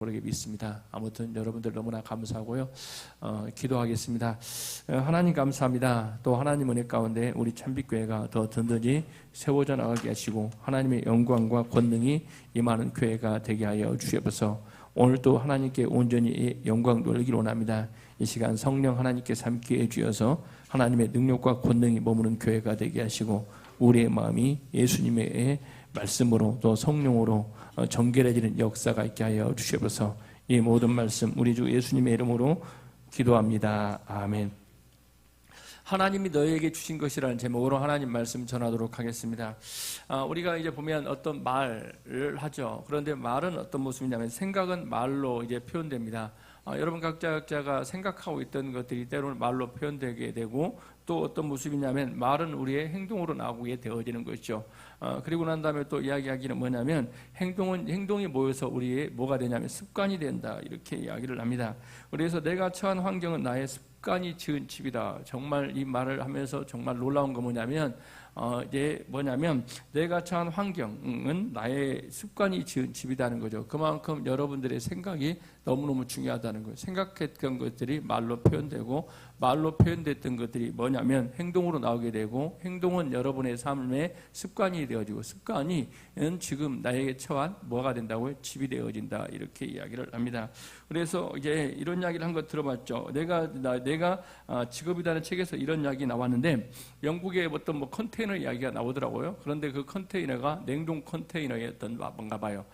모르게 믿습니다. 아무튼 여러분들 너무나 감사하고요. 기도하겠습니다. 하나님 감사합니다. 또 하나님 은혜 가운데 우리 참빛교회가 더 든든히 세워져 나가게 하시고 하나님의 영광과 권능이 임하는 교회가 되게 하여 주시옵소서. 오늘도 하나님께 온전히 영광 돌리기를 원합니다. 이 시간 성령 하나님께 삼게 해주셔서 하나님의 능력과 권능이 머무는 교회가 되게 하시고 우리의 마음이 예수님의 말씀으로 또 성령으로 정결해지는 역사가 있게 하여 주시옵소서. 이 모든 말씀 우리 주 예수님의 이름으로 기도합니다. 아멘. 하나님이 너에게 주신 것이라는 제목으로 하나님 말씀 전하도록 하겠습니다. 우리가 이제 보면 어떤 말을 하죠. 그런데 말은 어떤 모습이냐면 생각은 말로 이제 표현됩니다. 여러분 각자가 생각하고 있던 것들이 때로는 말로 표현되게 되고 또 어떤 모습이냐면 말은 우리의 행동으로 나오게 되어지는 것이죠. 그리고 난 다음에 또 이야기하기는 뭐냐면 행동이 모여서 우리의 뭐가 되냐면 습관이 된다 이렇게 이야기를 합니다. 그래서 내가 처한 환경은 나의 습관이 지은 집이다. 정말 이 말을 하면서 정말 놀라운 거 뭐냐면 이제 뭐냐면 내가 처한 환경은 나의 습관이 지은 집이라는 거죠. 그만큼 여러분들의 생각이 너무너무 중요하다는 거예요. 생각했던 것들이 말로 표현되고 말로 표현됐던 것들이 뭐냐면 행동으로 나오게 되고 행동은 여러분의 삶의 습관이 되어지고 습관이 지금 나에게 처한 뭐가 된다고요? 집이 되어진다 이렇게 이야기를 합니다. 그래서 이제 이런 이야기를 한 거 들어봤죠. 내가 직업이라는 책에서 이런 이야기 나왔는데 영국의 어떤 컨테이너 이야기가 나오더라고요. 그런데 그 컨테이너가 냉동 컨테이너였던 건가 봐요.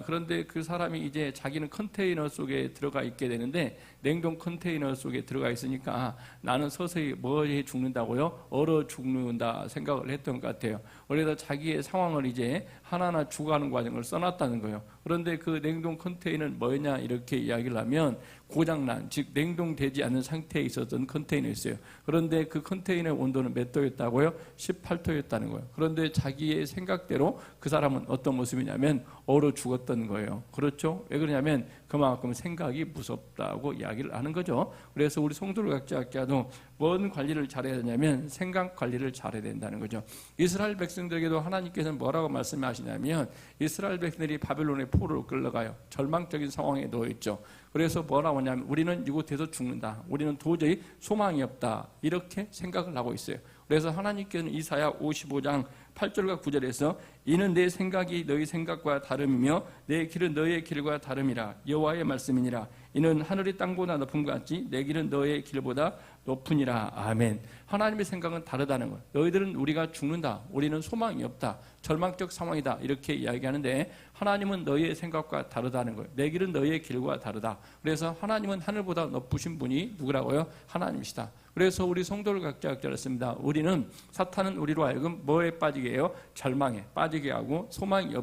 그런데 그 사람이 이제 자기는 컨테이너 속에 들어가 있게 되는데 냉동 컨테이너 속에 들어가 있으니까 나는 서서히 뭐에 죽는다고요? 얼어 죽는다 생각을 했던 것 같아요. 그래서 자기의 상황을 이제 하나하나 죽어가는 과정을 써놨다는 거예요. 그런데 그 냉동 컨테이너는 뭐냐 이렇게 이야기를 하면 고장난, 즉 냉동되지 않은 상태에 있었던 컨테이너였어요. 그런데 그 컨테이너의 온도는 몇 도였다고요? 18도였다는 거예요. 그런데 자기의 생각대로 그 사람은 어떤 모습이냐면 얼어 죽었던 거예요. 그렇죠? 왜 그러냐면 그만큼 생각이 무섭다고 이야기를 하는 거죠. 그래서 우리 성도들 각자도 뭔 관리를 잘해야 되냐면 생각 관리를 잘해야 된다는 거죠. 이스라엘 백성들에게도 하나님께서는 뭐라고 말씀하시냐면 이스라엘 백성들이 바벨론의 포로로 끌려가요. 절망적인 상황에 놓여있죠. 그래서 뭐라고 하냐면 우리는 이곳에서 죽는다. 우리는 도저히 소망이 없다. 이렇게 생각을 하고 있어요. 그래서 하나님께서는 이사야 55장 8절과 9절에서 이는 내 생각이 너희 생각과 다름이며 내 길은 너희의 길과 다름이라 여호와의 말씀이니라. 이는 하늘이 땅보다 높은 것 같지 내 길은 너희의 길보다 높으니라. 아멘. 하나님의 생각은 다르다는 거예요. 너희들은 우리가 죽는다. 우리는 소망이 없다. 절망적 상황이다. 이렇게 이야기하는데 하나님은 너희의 생각과 다르다는 거예요. 내 길은 너희의 길과 다르다. 그래서 하나님은 하늘보다 높으신 분이 누구라고요? 하나님이시다. 그래서 우리 성도를 각자 그랬습니다. 우리는 사탄은 우리로 하여금 뭐에 빠지게 해요? 절망에 빠지게 하고 소망이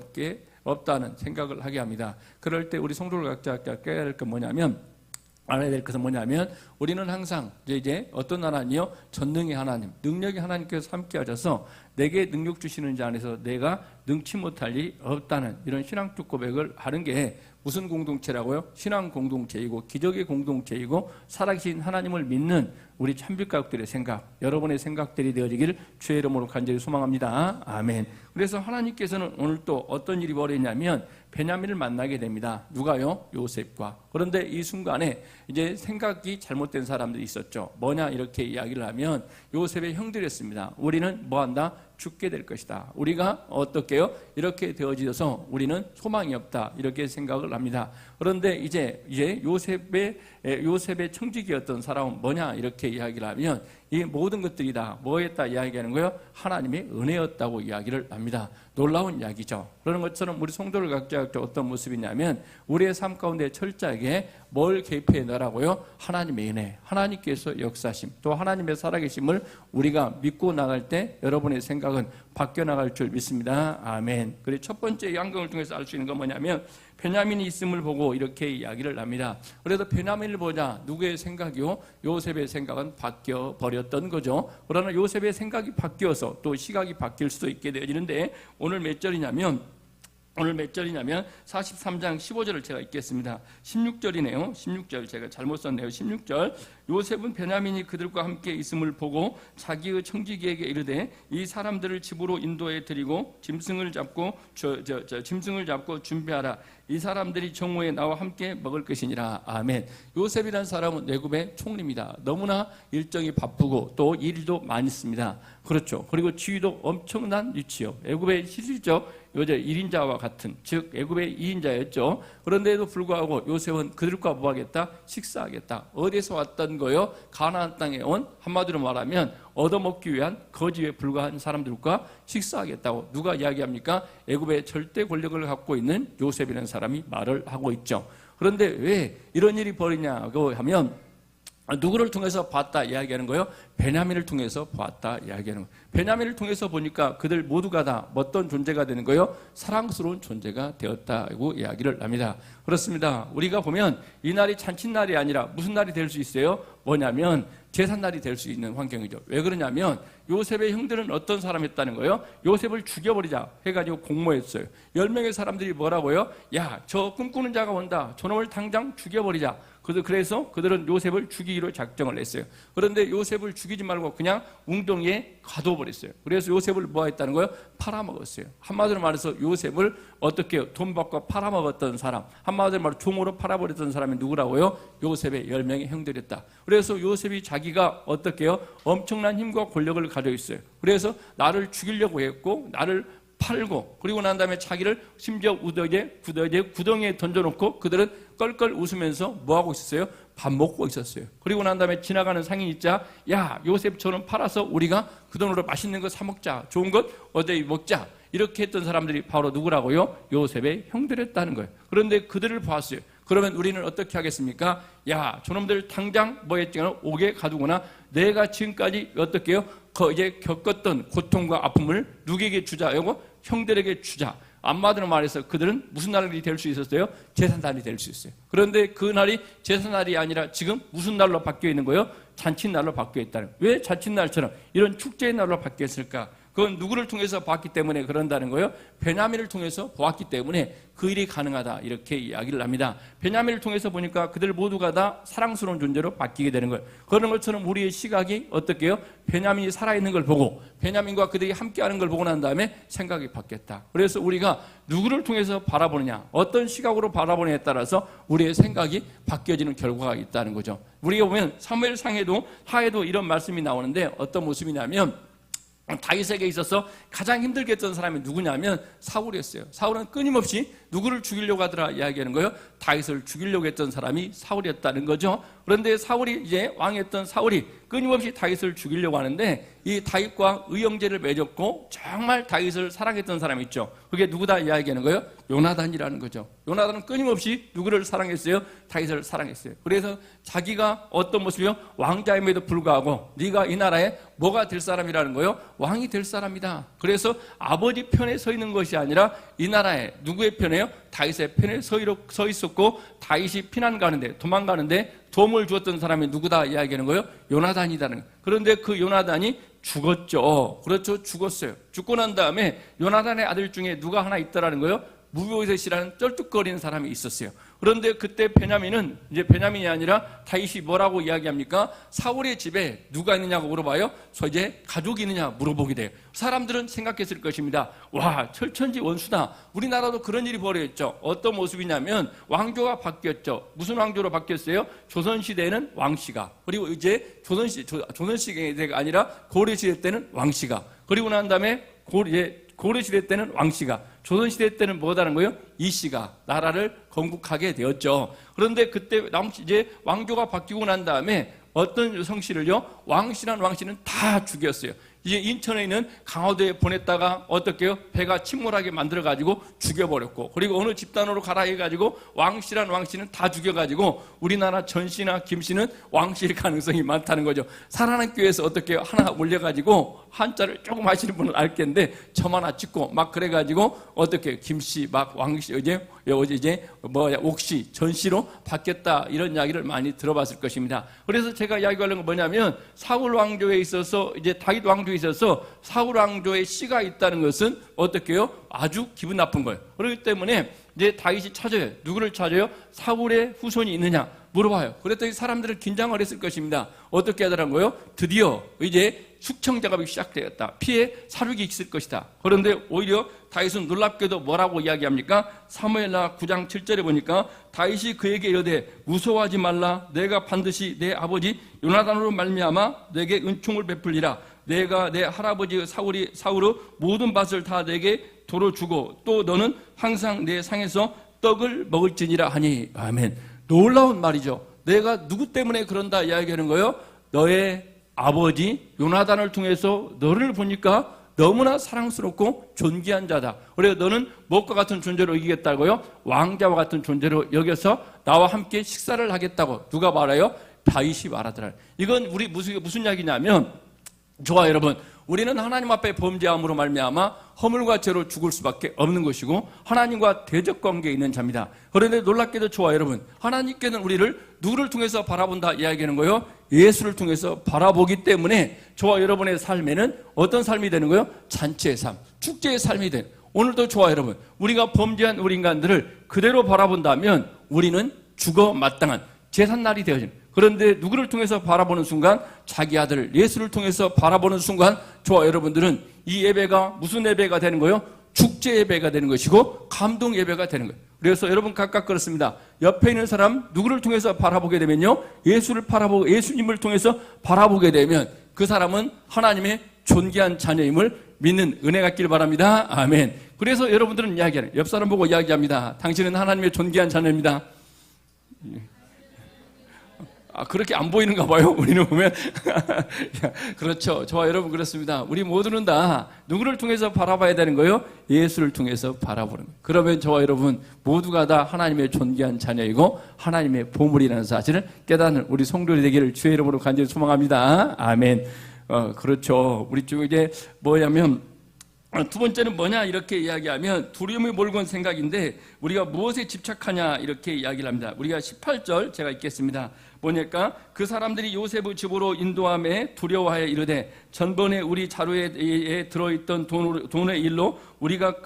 없다는 생각을 하게 합니다. 그럴 때 우리 성도를 각자 깨야 할 건 뭐냐면 알아야 될 것은 뭐냐면 우리는 항상 이제 어떤 하나님이요? 전능의 하나님, 능력의 하나님께서 함께 하셔서 내게 능력 주시는 자 안에서 내가 능치 못할 일이 없다는 이런 신앙적 고백을 하는 게 무슨 공동체라고요? 신앙 공동체이고 기적의 공동체이고 살아계신 하나님을 믿는 우리 참빛가족들의 생각, 여러분의 생각들이 되어지기를 주의 이름으로 간절히 소망합니다. 아멘. 그래서 하나님께서는 오늘 또 어떤 일이 벌어졌냐면 베냐민을 만나게 됩니다. 누가요? 요셉과. 그런데 이 순간에 이제 생각이 잘못된 사람들이 있었죠. 뭐냐 이렇게 이야기를 하면 요셉의 형들이었습니다. 우리는 뭐한다? 죽게 될 것이다. 우리가 어떻게 해요? 이렇게 되어져서 우리는 소망이 없다. 이렇게 생각을 합니다. 그런데 이제 요셉의 청지기였던 사람은 뭐냐 이렇게 이야기를 하면 이 모든 것들이 다 뭐였다 이야기하는 거예요? 하나님의 은혜였다고 이야기를 합니다. 놀라운 이야기죠. 그러는 것처럼 우리 성도를 각자 어떤 모습이냐면 우리의 삶 가운데 철저하게 뭘 개입해 넣으라고요? 하나님의 은혜, 하나님께서 역사심, 또 하나님의 살아계심을 우리가 믿고 나갈 때 여러분의 생각은 바뀌어 나갈 줄 믿습니다. 아멘. 그리고 첫 번째 양경을 통해서 알 수 있는 건 뭐냐면 베냐민이 있음을 보고 이렇게 이야기를 합니다. 그래서 베냐민을 보자 누구의 생각이요? 요셉의 생각은 바뀌어 버렸던 거죠. 그러나 요셉의 생각이 바뀌어서 또 시각이 바뀔 수도 있게 되어지는데 오늘 몇 절이냐면 43장 15절을 제가 읽겠습니다. 16절이네요. 16절 제가 잘못 썼네요. 16절 요셉은 베냐민이 그들과 함께 있음을 보고 자기의 청지기에게 이르되 이 사람들을 집으로 인도해 드리고 짐승을 잡고 준비하라. 이 사람들이 정오에 나와 함께 먹을 것이니라. 아멘. 요셉이라는 사람은 애굽의 총리입니다. 너무나 일정이 바쁘고 또 일도 많이 있습니다. 그렇죠. 그리고 지위도 엄청난 위치요. 애굽의 실질적 요새 1인자와 같은, 즉 애굽의 2인자였죠. 그런데도 불구하고 요셉은 그들과 뭐 하겠다? 식사하겠다. 어디서 왔던 거요? 가나안 땅에 온, 한마디로 말하면 얻어먹기 위한 거지에 불과한 사람들과 식사하겠다고 누가 이야기합니까? 애굽의 절대 권력을 갖고 있는 요셉이라는 사람이 말을 하고 있죠. 그런데 왜 이런 일이 벌이냐고 하면 누구를 통해서 봤다 이야기하는 거예요? 베냐민을 통해서 봤다 이야기하는 거예요. 베냐민을 통해서 보니까 그들 모두가 다 어떤 존재가 되는 거예요? 사랑스러운 존재가 되었다고 이야기를 합니다. 그렇습니다. 우리가 보면 이 날이 잔칫날이 아니라 무슨 날이 될 수 있어요? 뭐냐면 제삿날이 될 수 있는 환경이죠. 왜 그러냐면 요셉의 형들은 어떤 사람이었다는 거예요? 요셉을 죽여버리자 해가지고 공모했어요. 10명의 사람들이 뭐라고요? 야, 저 꿈꾸는 자가 온다. 저놈을 당장 죽여버리자. 그래서 그들은 요셉을 죽이기로 작정을 했어요. 그런데 요셉을 죽이지 말고 그냥 웅덩이에 가둬버렸어요. 그래서 요셉을 뭐 했다는 거예요? 팔아먹었어요. 한마디로 말해서 요셉을 어떻게 돈 받고 팔아먹었던 사람, 한마디로 말해서 종으로 팔아버렸던 사람이 누구라고요? 요셉의 10명의 형들이었다. 그래서 요셉이 자기가 어떻게 해요? 엄청난 힘과 권력을 가지고 있어요. 그래서 나를 죽이려고 했고 나를 팔고 그리고 난 다음에 자기를 심지어 구덩이에 던져놓고 그들은 껄껄 웃으면서 뭐하고 있었어요? 밥 먹고 있었어요. 그리고 난 다음에 지나가는 상인이 있자, 야, 요셉처럼 팔아서 우리가 그 돈으로 맛있는 거 사 먹자, 좋은 것 어디 먹자, 이렇게 했던 사람들이 바로 누구라고요? 요셉의 형들이었다는 거예요. 그런데 그들을 보았어요. 그러면 우리는 어떻게 하겠습니까? 야, 저놈들 당장 뭐 했지만 옥에 가두거나 내가 지금까지 어떻게 해요? 이제 겪었던 고통과 아픔을 누구에게 주자? 이거 형들에게 주자. 한마디로 말해서 그들은 무슨 날이 될 수 있었어요? 제삿날이 될 수 있어요. 그런데 그 날이 제삿날이 아니라 지금 무슨 날로 바뀌어 있는 거예요? 잔칫날로 바뀌어 있다는 거예요. 왜 잔칫날처럼 이런 축제의 날로 바뀌었을까? 그건 누구를 통해서 봤기 때문에 그런다는 거예요. 베냐민을 통해서 보았기 때문에 그 일이 가능하다 이렇게 이야기를 합니다. 베냐민을 통해서 보니까 그들 모두가 다 사랑스러운 존재로 바뀌게 되는 거예요. 그런 것처럼 우리의 시각이 어떻게 해요? 베냐민이 살아있는 걸 보고 베냐민과 그들이 함께하는 걸 보고 난 다음에 생각이 바뀌었다. 그래서 우리가 누구를 통해서 바라보느냐, 어떤 시각으로 바라보느냐에 따라서 우리의 생각이 바뀌어지는 결과가 있다는 거죠. 우리가 보면 사무엘상에도 하에도 이런 말씀이 나오는데 어떤 모습이냐면 다윗에게 있어서 가장 힘들게 했던 사람이 누구냐면 사울이었어요. 사울은 끊임없이 누구를 죽이려고 하더라 이야기하는 거예요. 다윗을 죽이려고 했던 사람이 사울이었다는 거죠. 그런데 사울이 이제 왕이었던 사울이 끊임없이 다윗을 죽이려고 하는데 이 다윗과 의형제를 맺었고 정말 다윗을 사랑했던 사람이 있죠. 그게 누구다 이야기하는 거예요? 요나단이라는 거죠. 요나단은 끊임없이 누구를 사랑했어요? 다윗을 사랑했어요. 그래서 자기가 어떤 모습이요? 왕자임에도 불구하고 네가 이 나라에 뭐가 될 사람이라는 거예요? 왕이 될 사람이다. 그래서 아버지 편에 서 있는 것이 아니라 이 나라에 누구의 편에요? 다윗의 편에 서 있었고 다윗이 피난 가는데 도망가는데 도움을 주었던 사람이 누구다 이야기하는 거예요? 요나단이라는 거예요. 그런데 그 요나단이 죽었죠. 그렇죠. 죽었어요. 죽고 난 다음에 요나단의 아들 중에 누가 하나 있더라는 거예요? 무보셋이라는 쩔뚝거리는 사람이 있었어요. 그런데 그때 베냐민은 이제 베냐민이 아니라 다윗이 뭐라고 이야기합니까? 사울의 집에 누가 있느냐고 물어봐요. 이제 가족이 있느냐 물어보게 돼요. 사람들은 생각했을 것입니다. 와, 철천지 원수다. 우리나라도 그런 일이 벌어졌죠. 어떤 모습이냐면 왕조가 바뀌었죠. 무슨 왕조로 바뀌었어요? 조선시대에는 왕씨가, 그리고 이제 조선시대가 아니라 고려시대 때는 왕씨가, 그리고 난 다음에 고려시대 때는 왕씨가, 조선시대 때는 뭐다는 거예요? 이씨가 나라를 건국하게 되었죠. 그런데 그때 이제 왕조가 바뀌고 난 다음에 어떤 성씨를요? 왕씨란 왕씨는 다 죽였어요. 이제 인천에 있는 강화도에 보냈다가 어떻게 해요? 배가 침몰하게 만들어가지고 죽여버렸고, 그리고 어느 집단으로 가라 해가지고 왕씨란 왕씨는 다 죽여가지고 우리나라 전씨나 김씨는 왕씨일 가능성이 많다는 거죠. 살아난 교회에서 어떻게 해요? 하나 올려가지고 한자를 조금 하시는 분은 알겠는데 점 하나 찍고 막 그래가지고 어떻게 김씨 막 왕씨 이제 옥씨 전씨로 바뀌었다 이런 이야기를 많이 들어봤을 것입니다. 그래서 제가 이야기하려는 건 뭐냐면 사울 왕조에 있어서 이제 다윗 왕조에 있어서 사울 왕조의 씨가 있다는 것은 어떻게 해요? 아주 기분 나쁜 거예요. 그렇기 때문에 이제 다윗이 찾아요. 누구를 찾아요? 사울의 후손이 있느냐 물어봐요. 그랬더니 사람들은 긴장을 했을 것입니다. 어떻게 하더라고요? 드디어 이제 숙청 작업이 시작되었다. 피해 사륙이 있을 것이다. 그런데 오히려 다윗은 놀랍게도 뭐라고 이야기합니까? 사무엘하 9장 7절에 보니까 다윗이 그에게 이르되 무서워하지 말라. 내가 반드시 내 아버지 요나단으로 말미암아 내게 은총을 베풀리라. 내가 내 할아버지 사울의 모든 밭을 다 내게 도로 주고 또 너는 항상 내 상에서 떡을 먹을지니라 하니. 아멘. 놀라운 말이죠. 내가 누구 때문에 그런다 이야기하는 거예요? 너의 아버지 요나단을 통해서 너를 보니까 너무나 사랑스럽고 존귀한 자다. 그래서 너는 무엇과 같은 존재로 여기겠다고요? 왕자와 같은 존재로 여겨서 나와 함께 식사를 하겠다고 누가 말해요? 다윗이 말하더라. 이건 우리 무슨 이야기냐면, 좋아 여러분, 우리는 하나님 앞에 범죄함으로 말미암아 허물과 죄로 죽을 수밖에 없는 것이고 하나님과 대적 관계에 있는 자입니다. 그런데 놀랍게도 좋아 여러분, 하나님께는 우리를 누구를 통해서 바라본다 이야기하는 거예요? 예수를 통해서 바라보기 때문에 저와 여러분의 삶에는 어떤 삶이 되는 거예요? 잔치의 삶, 축제의 삶이 되는. 오늘도 좋아 여러분, 우리가 범죄한 우리 인간들을 그대로 바라본다면 우리는 죽어 마땅한 제삿날이 되어지는. 그런데 누구를 통해서 바라보는 순간, 자기 아들 예수를 통해서 바라보는 순간, 저와 여러분들은 이 예배가 무슨 예배가 되는 거예요? 축제 예배가 되는 것이고 감동 예배가 되는 거예요. 그래서 여러분 각각 그렇습니다. 옆에 있는 사람 누구를 통해서 바라보게 되면요, 예수님을 통해서 바라보게 되면 그 사람은 하나님의 존귀한 자녀임을 믿는 은혜가 있길 바랍니다. 아멘. 그래서 여러분들은 이야기하는, 옆 사람 보고 이야기합니다. 당신은 하나님의 존귀한 자녀입니다. 그렇게 안 보이는가 봐요. 우리는 보면. 그렇죠. 저와 여러분 그렇습니다. 우리 모두는 다 누구를 통해서 바라봐야 되는 거예요? 예수를 통해서 바라보는 거예요. 그러면 저와 여러분 모두가 다 하나님의 존귀한 자녀이고 하나님의 보물이라는 사실을 깨닫는 우리 성도들이 되기를 주의 이름으로 간절히 소망합니다. 아멘. 그렇죠. 우리 쪽 이제 뭐냐면, 두 번째는 뭐냐 이렇게 이야기하면 두려움이 몰고 온 생각인데, 우리가 무엇에 집착하냐 이렇게 이야기를 합니다. 우리가 18절 제가 읽겠습니다. 뭐냐까 그 사람들이 요셉의 집으로 인도함에 두려워하여 이르되 전번에 우리 자루에 들어있던 돈의 일로 우리가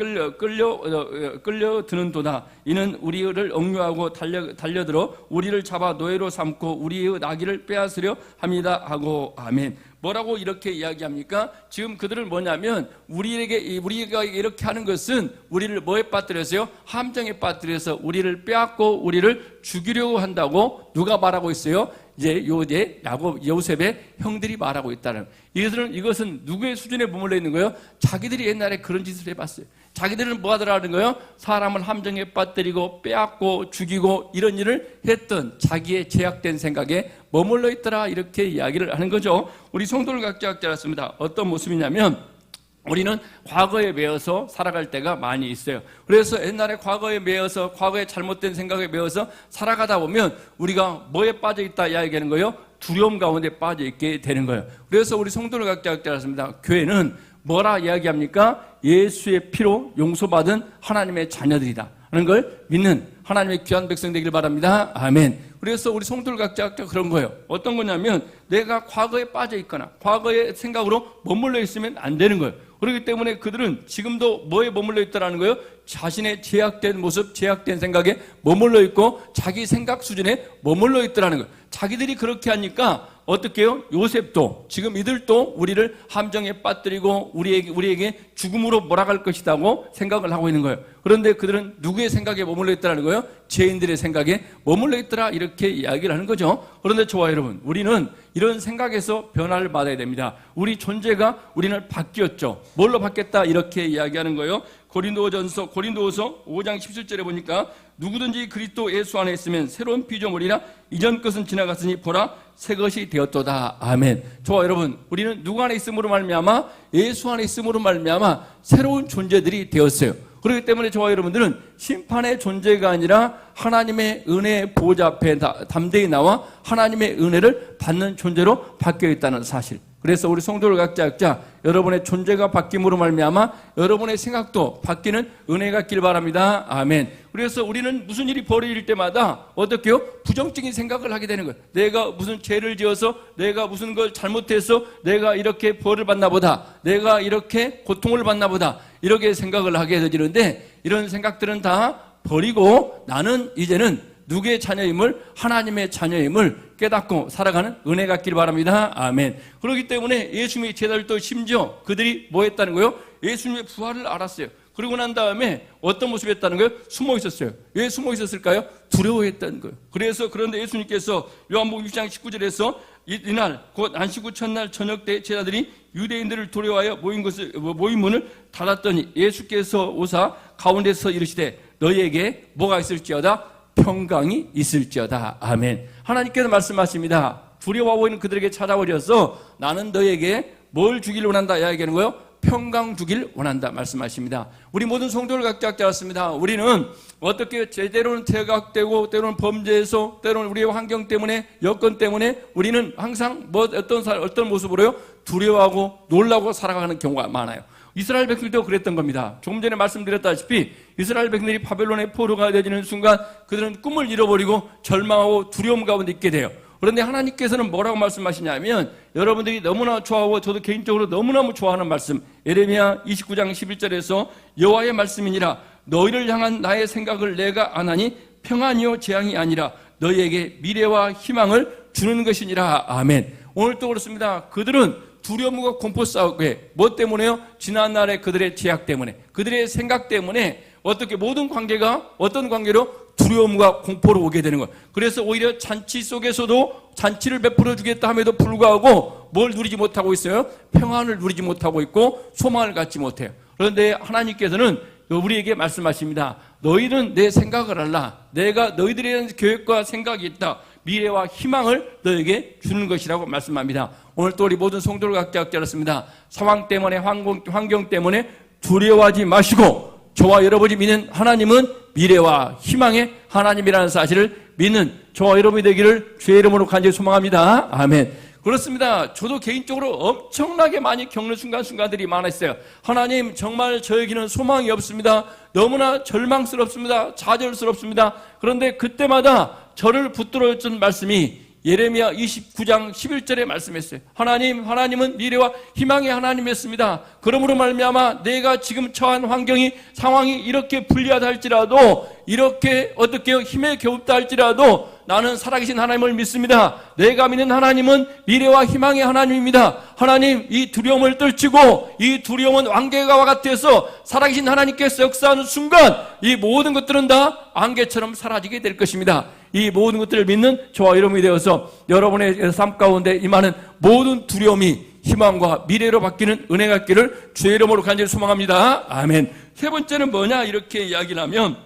끌려드는도다. 이는 우리를 억류하고 달려들어 우리를 잡아 노예로 삼고 우리의 나귀를 빼앗으려 합니다 하고. 아멘. 뭐라고 이렇게 이야기합니까? 지금 그들은 뭐냐면 우리가 이렇게 하는 것은 우리를 뭐에 빠뜨려서요? 함정에 빠뜨려서 우리를 빼앗고 우리를 죽이려고 한다고 누가 말하고 있어요? 이제 요셉의 형들이 말하고 있다는. 이것은 누구의 수준에 머물러 있는 거예요? 자기들이 옛날에 그런 짓을 해봤어요. 자기들은 뭐 하더라는 거예요? 사람을 함정에 빠뜨리고 빼앗고 죽이고 이런 일을 했던 자기의 제약된 생각에 머물러 있더라 이렇게 이야기를 하는 거죠. 우리 성도를 각자 알았습니다. 어떤 모습이냐면, 우리는 과거에 매여서 살아갈 때가 많이 있어요. 그래서 옛날에 과거에 매여서, 과거에 잘못된 생각에 매여서 살아가다 보면 우리가 뭐에 빠져 있다 이야기하는 거예요? 두려움 가운데 빠져 있게 되는 거예요. 그래서 우리 성도를 각자 알았습니다. 교회는 뭐라 이야기합니까? 예수의 피로 용서받은 하나님의 자녀들이다 하는 걸 믿는 하나님의 귀한 백성 되길 바랍니다. 아멘. 그래서 우리 성도들 각자 그런 거예요. 어떤 거냐면, 내가 과거에 빠져 있거나 과거의 생각으로 머물러 있으면 안 되는 거예요. 그렇기 때문에 그들은 지금도 뭐에 머물러 있다라는 거예요? 자신의 제약된 모습, 제약된 생각에 머물러 있고 자기 생각 수준에 머물러 있더라는 거예요. 자기들이 그렇게 하니까 어떻게 해요? 요셉도 지금 이들도 우리를 함정에 빠뜨리고 우리에게 죽음으로 몰아갈 것이라고 생각을 하고 있는 거예요. 그런데 그들은 누구의 생각에 머물러 있더라는 거예요? 죄인들의 생각에 머물러 있더라 이렇게 이야기를 하는 거죠. 그런데 저와 여러분, 우리는 이런 생각에서 변화를 받아야 됩니다. 우리 존재가 우리는 바뀌었죠. 뭘로 바뀌었다 이렇게 이야기하는 거예요. 고린도후서 5장 17절에 보니까 누구든지 그리스도 예수 안에 있으면 새로운 피조물이라 이전 것은 지나갔으니 보라 새 것이 되었도다. 아멘. 저와 여러분, 우리는 누구 안에 있음으로 말미암아? 예수 안에 있음으로 말미암아 새로운 존재들이 되었어요. 그렇기 때문에 저와 여러분들은 심판의 존재가 아니라 하나님의 은혜의 보좌 앞에 담대히 나와 하나님의 은혜를 받는 존재로 바뀌어 있다는 사실. 그래서 우리 성도들 각자 여러분의 존재가 바뀜으로 말미암아 여러분의 생각도 바뀌는 은혜가 있길 바랍니다. 아멘. 그래서 우리는 무슨 일이 벌어질 때마다 어떻게 해요? 부정적인 생각을 하게 되는 거예요. 내가 무슨 죄를 지어서, 내가 무슨 걸 잘못해서 내가 이렇게 벌을 받나 보다, 내가 이렇게 고통을 받나 보다, 이렇게 생각을 하게 되지는데, 이런 생각들은 다 버리고 나는 이제는 누구의 자녀임을, 하나님의 자녀임을 깨닫고 살아가는 은혜가 있기를 바랍니다. 아멘. 그렇기 때문에 예수님의 제자들도 심지어 그들이 뭐 했다는 거예요? 예수님의 부활을 알았어요. 그러고 난 다음에 어떤 모습이었다는 거예요? 숨어 있었어요. 왜 숨어 있었을까요? 두려워했다는 거예요. 그런데 예수님께서 요한복음 6장 19절에서 이날 곧 안식 후 첫날 저녁 때 제자들이 유대인들을 두려워하여 모인 문을 닫았더니 예수께서 오사 가운데서 이르시되 너희에게 뭐가 있을지어다? 평강이 있을지어다. 아멘. 하나님께서 말씀하십니다. 두려워하고 있는 그들에게 찾아오셔서 나는 너희에게 뭘 주기를 원한다 이야기하는 거예요? 평강 주길 원한다 말씀하십니다. 우리 모든 성도를 각각 잡았습니다. 우리는 어떻게 제대로는 퇴각되고 때로는 범죄에서 때로는 우리의 환경 때문에 여건 때문에 우리는 항상 어떤 모습으로요? 두려워하고 놀라고 살아가는 경우가 많아요. 이스라엘 백성들도 그랬던 겁니다. 조금 전에 말씀드렸다시피 이스라엘 백성들이 바벨론의 포로가 되어지는 순간 그들은 꿈을 잃어버리고 절망하고 두려움 가운데 있게 돼요. 그런데 하나님께서는 뭐라고 말씀하시냐면 여러분들이 너무나 좋아하고 저도 개인적으로 너무너무 좋아하는 말씀 예레미야 29장 11절에서 여호와의 말씀이니라 너희를 향한 나의 생각을 내가 아나니 평안이요 재앙이 아니라 너희에게 미래와 희망을 주는 것이니라. 아멘. 오늘도 그렇습니다. 그들은 두려움과 공포 싸움에 뭐 때문에요? 지난날의 그들의 죄악 때문에 그들의 생각 때문에 어떻게 모든 관계가 어떤 관계로 두려움과 공포로 오게 되는 거예요. 그래서 오히려 잔치 속에서도 잔치를 베풀어 주겠다 함에도 불구하고 뭘 누리지 못하고 있어요? 평안을 누리지 못하고 있고 소망을 갖지 못해요. 그런데 하나님께서는 우리에게 말씀하십니다. 너희는 내 생각을 알라. 내가 너희들에 대한 계획과 생각이 있다. 미래와 희망을 너에게 주는 것이라고 말씀합니다. 오늘 또 우리 모든 성도를 각각 잡았습니다. 상황 때문에 환경 때문에 두려워하지 마시고 저와 여러분이 믿는 하나님은 미래와 희망의 하나님이라는 사실을 믿는 저와 여러분이 되기를 주의 이름으로 간절히 소망합니다. 아멘. 그렇습니다. 저도 개인적으로 엄청나게 많이 겪는 순간순간들이 많았어요. 하나님 정말 저에게는 소망이 없습니다. 너무나 절망스럽습니다. 좌절스럽습니다. 그런데 그때마다 저를 붙들어줬던 말씀이 예레미야 29장 11절에 말씀했어요. 하나님은 미래와 희망의 하나님이었습니다. 그러므로 말미암아 내가 지금 처한 상황이 이렇게 불리하다 할지라도 이렇게 어떻게요? 힘에 겨웁다 할지라도 나는 살아계신 하나님을 믿습니다. 내가 믿는 하나님은 미래와 희망의 하나님입니다. 하나님 이 두려움을 떨치고 이 두려움은 안개와 같아서 살아계신 하나님께서 역사하는 순간 이 모든 것들은 다 안개처럼 사라지게 될 것입니다. 이 모든 것들을 믿는 저와 여러분이 되어서 여러분의 삶 가운데 임하는 모든 두려움이 희망과 미래로 바뀌는 은혜가 있기를 주의 이름으로 간절히 소망합니다. 아멘. 세 번째는 뭐냐 이렇게 이야기를 하면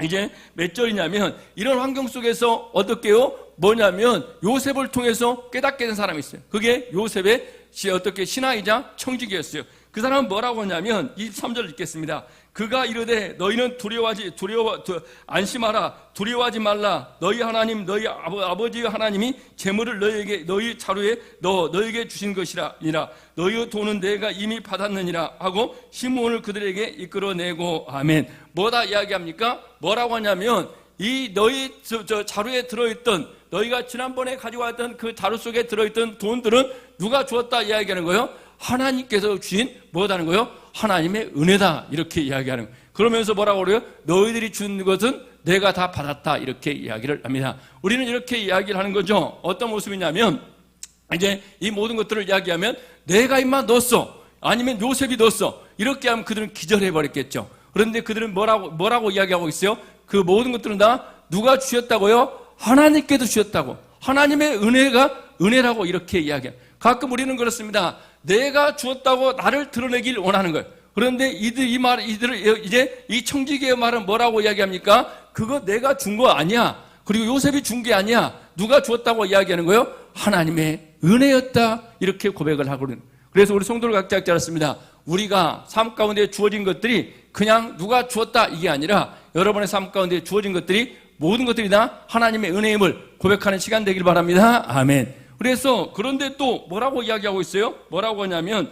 이제 몇 절이냐면 이런 환경 속에서 어떻게요? 뭐냐면 요셉을 통해서 깨닫게 된 사람이 있어요. 그게 요셉의 어떻게 신하이자 청지기였어요. 그 사람은 뭐라고 하냐면 23절 읽겠습니다. 그가 이르되 너희는 안심하라. 두려워하지 말라. 너희 하나님 너희 아버지 하나님이 재물을 너희 자루에 너희에게 주신 것이라. 너희의 돈은 내가 이미 받았느니라 하고 시므온을 그들에게 이끌어내고. 아멘. 뭐다 이야기합니까? 뭐라고 하냐면 이 너희 자루에 들어있던 너희가 지난번에 가지고 왔던 그 자루 속에 들어있던 돈들은 누가 주었다 이야기하는 거예요? 하나님께서 주신 뭐다는 거예요? 하나님의 은혜다 이렇게 이야기하는 거예요. 그러면서 뭐라고 그래요? 너희들이 준 것은 내가 다 받았다 이렇게 이야기를 합니다. 우리는 이렇게 이야기를 하는 거죠. 어떤 모습이냐면 이제 이 모든 것들을 이야기하면 내가 임마 넣었어 아니면 요셉이 넣었어 이렇게 하면 그들은 기절해버렸겠죠. 그런데 그들은 뭐라고 이야기하고 있어요? 그 모든 것들은 다 누가 주셨다고요? 하나님께도 주셨다고. 하나님의 은혜라고 이렇게 이야기해요. 가끔 우리는 그렇습니다. 내가 주었다고 나를 드러내길 원하는 거예요. 그런데 이들을 이제 이 청지기의 말은 뭐라고 이야기합니까? 그거 내가 준 거 아니야. 그리고 요셉이 준 게 아니야. 누가 주었다고 이야기하는 거예요? 하나님의 은혜였다. 이렇게 고백을 하거든요. 그래서 우리 성도를 각자 알았습니다. 우리가 삶 가운데 주어진 것들이 그냥 누가 주었다 이게 아니라 여러분의 삶 가운데 주어진 것들이 모든 것들이 다 하나님의 은혜임을 고백하는 시간 되길 바랍니다. 아멘. 그래서 그런데 또 뭐라고 이야기하고 있어요? 뭐라고 하냐면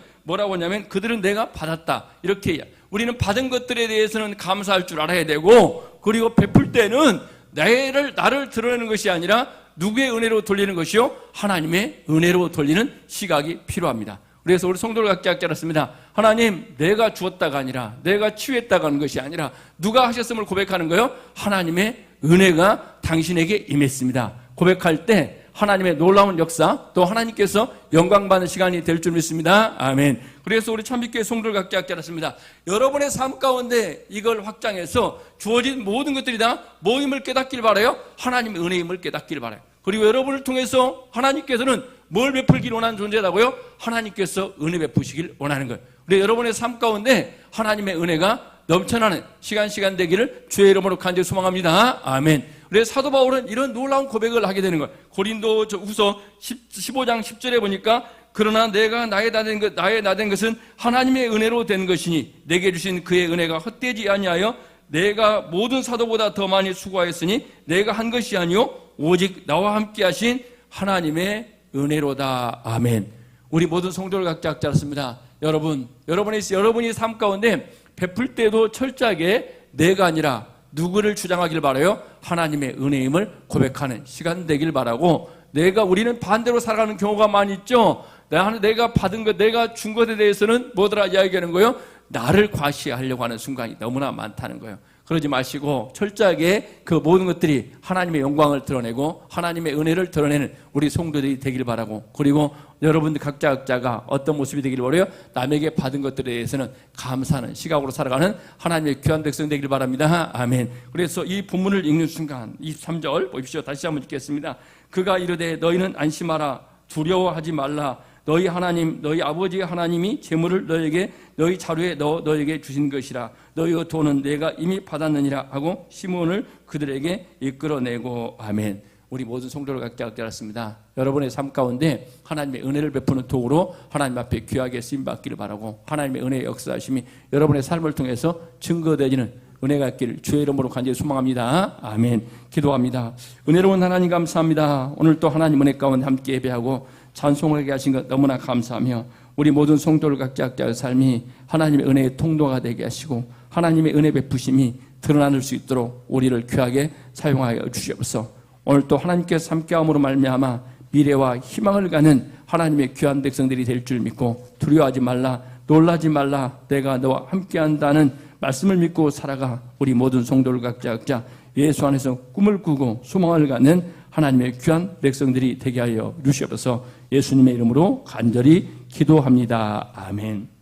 그들은 내가 받았다 이렇게 우리는 받은 것들에 대해서는 감사할 줄 알아야 되고 그리고 베풀 때는 나를 드러내는 것이 아니라 누구의 은혜로 돌리는 것이요? 하나님의 은혜로 돌리는 시각이 필요합니다. 그래서 우리 성도를 갖게 하지 않았습니다. 하나님, 내가 주었다가 아니라, 내가 치유했다가 하는 것이 아니라 누가 하셨음을 고백하는 거예요? 하나님의 은혜가 당신에게 임했습니다. 고백할 때 하나님의 놀라운 역사, 또 하나님께서 영광받는 시간이 될 줄 믿습니다. 아멘. 그래서 우리 참빛교회 성도를 갖게 하지 않았습니다. 여러분의 삶 가운데 이걸 확장해서 주어진 모든 것들이 다 뭐임을 깨닫길 바라요? 하나님의 은혜임을 깨닫길 바라요. 그리고 여러분을 통해서 하나님께서는 뭘 베풀길 원하는 존재라고요? 하나님께서 은혜 베푸시길 원하는 거예요. 우리 여러분의 삶 가운데 하나님의 은혜가 넘쳐나는 시간 되기를 주의 이름으로 간절히 소망합니다. 아멘. 그래서 사도 바울은 이런 놀라운 고백을 하게 되는 거예요. 고린도후서 15장 10절에 보니까 그러나 내가 나의 나된 것은 하나님의 은혜로 된 것이니 내게 주신 그의 은혜가 헛되지 아니하여 내가 모든 사도보다 더 많이 수고하였으니 내가 한 것이 아니요 오직 나와 함께 하신 하나님의 은혜로다. 아멘. 우리 모든 성도를 갖게 하지 않았습니다. 여러분이 삶 가운데 베풀 때도 철저하게 내가 아니라 누구를 주장하길 바라요? 하나님의 은혜임을 고백하는 시간 되길 바라고, 우리는 반대로 살아가는 경우가 많이 있죠. 내가 받은 것, 내가 준 것에 대해서는 뭐더라 이야기하는 거예요? 나를 과시하려고 하는 순간이 너무나 많다는 거예요. 그러지 마시고 철저하게 그 모든 것들이 하나님의 영광을 드러내고 하나님의 은혜를 드러내는 우리 성도들이 되길 바라고, 그리고 여러분들 각자가 어떤 모습이 되길 바라요? 남에게 받은 것들에 대해서는 감사하는 시각으로 살아가는 하나님의 귀한 백성 되길 바랍니다. 아멘. 그래서 이 본문을 읽는 순간 23절 보십시오. 다시 한번 읽겠습니다. 그가 이르되 너희는 안심하라, 두려워하지 말라. 너희 하나님, 너희 아버지 하나님이 재물을 너희 자루에 넣어 너희에게 주신 것이라. 너희의 돈은 내가 이미 받았느니라 하고 시몬을 그들에게 이끌어내고. 아멘. 우리 모든 성도를 갖게 하였습니다. 여러분의 삶 가운데 하나님의 은혜를 베푸는 도구로 하나님 앞에 귀하게 쓰임받기를 바라고, 하나님의 은혜의 역사하심이 여러분의 삶을 통해서 증거되지는 은혜가 있기를 주의 이름으로 간절히 소망합니다. 아멘. 기도합니다. 은혜로운 하나님 감사합니다. 오늘 또 하나님 은혜 가운데 함께 예배하고 찬송을 하게 하신 것 너무나 감사하며, 우리 모든 성도를 갖게 하여 삶이 하나님의 은혜의 통로가 되게 하시고 하나님의 은혜 베푸심이 드러날 수 있도록 우리를 귀하게 사용하여 주시옵소서. 오늘 또 하나님께서 함께함으로 말미암아 미래와 희망을 가는 하나님의 귀한 백성들이 될 줄 믿고, 두려워하지 말라, 놀라지 말라, 내가 너와 함께한다는 말씀을 믿고 살아가 우리 모든 성도를 갖게 하자 예수 안에서 꿈을 꾸고 소망을 갖는 하나님의 귀한 백성들이 되게 하여 주시옵소서. 예수님의 이름으로 간절히 기도합니다. 아멘.